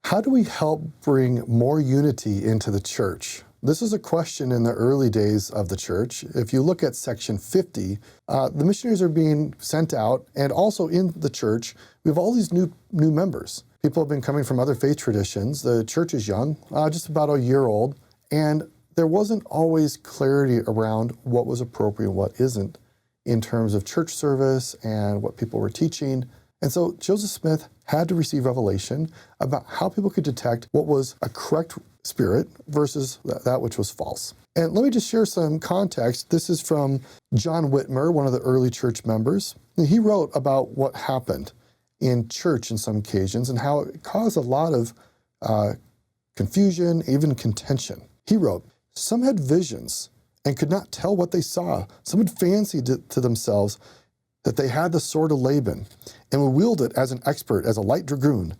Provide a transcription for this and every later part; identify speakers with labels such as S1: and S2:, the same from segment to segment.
S1: How do we help bring more unity into the church? This is a question in the early days of the church. If you look at section 50, the missionaries are being sent out, and also in the church, we have all these new members. People have been coming from other faith traditions. The church is young, just about a year old, and there wasn't always clarity around what was appropriate and what isn't in terms of church service and what people were teaching. And so Joseph Smith had to receive revelation about how people could detect what was a correct spirit versus that which was false. And let me just share some context. This is from John Whitmer, one of the early church members. And he wrote about what happened in church in some occasions and how it caused a lot of confusion, even contention. He wrote, "Some had visions and could not tell what they saw. Some had fancied it to themselves that they had the sword of Laban and would wield it as an expert, as a light dragoon.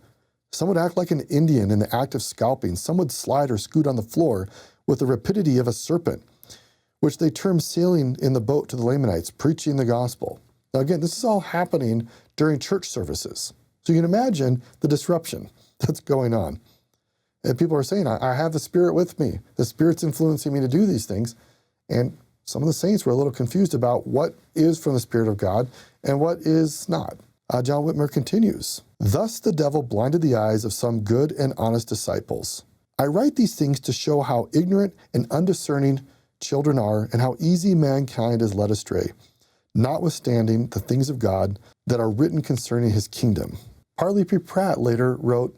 S1: Some would act like an Indian in the act of scalping. Some would slide or scoot on the floor with the rapidity of a serpent, which they termed sailing in the boat to the Lamanites, preaching the gospel." Now again, this is all happening during church services. So you can imagine the disruption that's going on. And people are saying, I have the Spirit with me. The Spirit's influencing me to do these things. And some of the saints were a little confused about what is from the Spirit of God and what is not. John Whitmer continues, "Thus the devil blinded the eyes of some good and honest disciples. I write these things to show how ignorant and undiscerning children are and how easy mankind is led astray, notwithstanding the things of God that are written concerning his kingdom." Parley P. Pratt later wrote,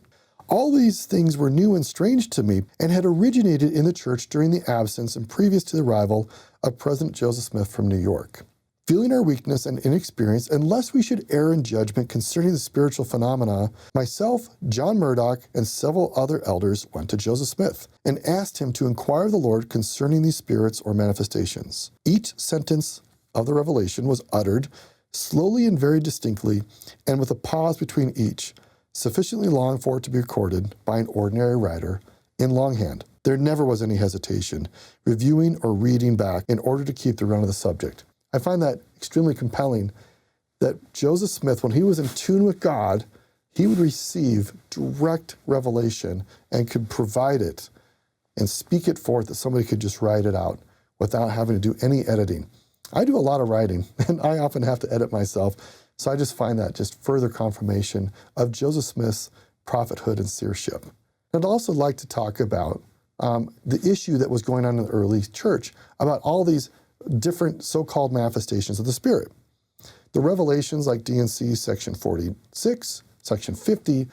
S1: "All these things were new and strange to me and had originated in the church during the absence and previous to the arrival of President Joseph Smith from New York. Feeling our weakness and inexperience, and lest we should err in judgment concerning the spiritual phenomena, myself, John Murdoch, and several other elders went to Joseph Smith and asked him to inquire of the Lord concerning these spirits or manifestations. Each sentence of the revelation was uttered slowly and very distinctly, and with a pause between each, sufficiently long for it to be recorded by an ordinary writer in longhand. There never was any hesitation, reviewing or reading back in order to keep the run of the subject." I find that extremely compelling, that Joseph Smith, when he was in tune with God, he would receive direct revelation and could provide it and speak it forth that somebody could just write it out without having to do any editing. I do a lot of writing, and I often have to edit myself, so I just find that just further confirmation of Joseph Smith's prophethood and seership. I'd also like to talk about the issue that was going on in the early church about all these different so-called manifestations of the Spirit. The revelations like D&C section 46, section 50,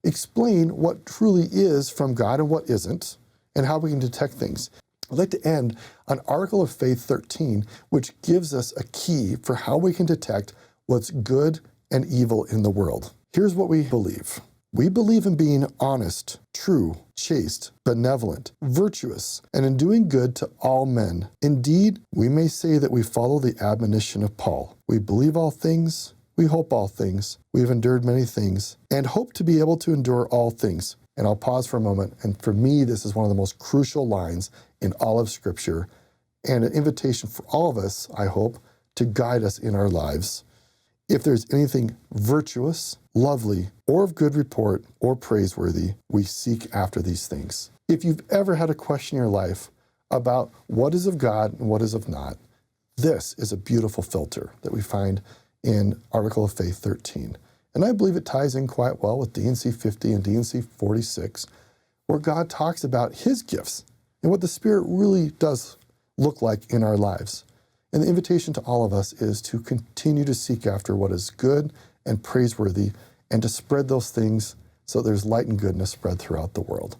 S1: explain what truly is from God and what isn't, and how we can detect things. I'd like to end on Article of Faith 13, which gives us a key for how we can detect what's good and evil in the world. Here's what we believe. We believe in being honest, true, chaste, benevolent, virtuous, and in doing good to all men. Indeed, we may say that we follow the admonition of Paul. We believe all things, we hope all things, we have endured many things, and hope to be able to endure all things. And I'll pause for a moment, and for me, this is one of the most crucial lines in all of Scripture, and an invitation for all of us, I hope, to guide us in our lives. If there's anything virtuous, lovely, or of good report, or praiseworthy, we seek after these things. If you've ever had a question in your life about what is of God and what is of not, this is a beautiful filter that we find in Article of Faith 13. And I believe it ties in quite well with D&C 50 and D&C 46, where God talks about his gifts and what the Spirit really does look like in our lives. And the invitation to all of us is to continue to seek after what is good and praiseworthy and to spread those things so there's light and goodness spread throughout the world.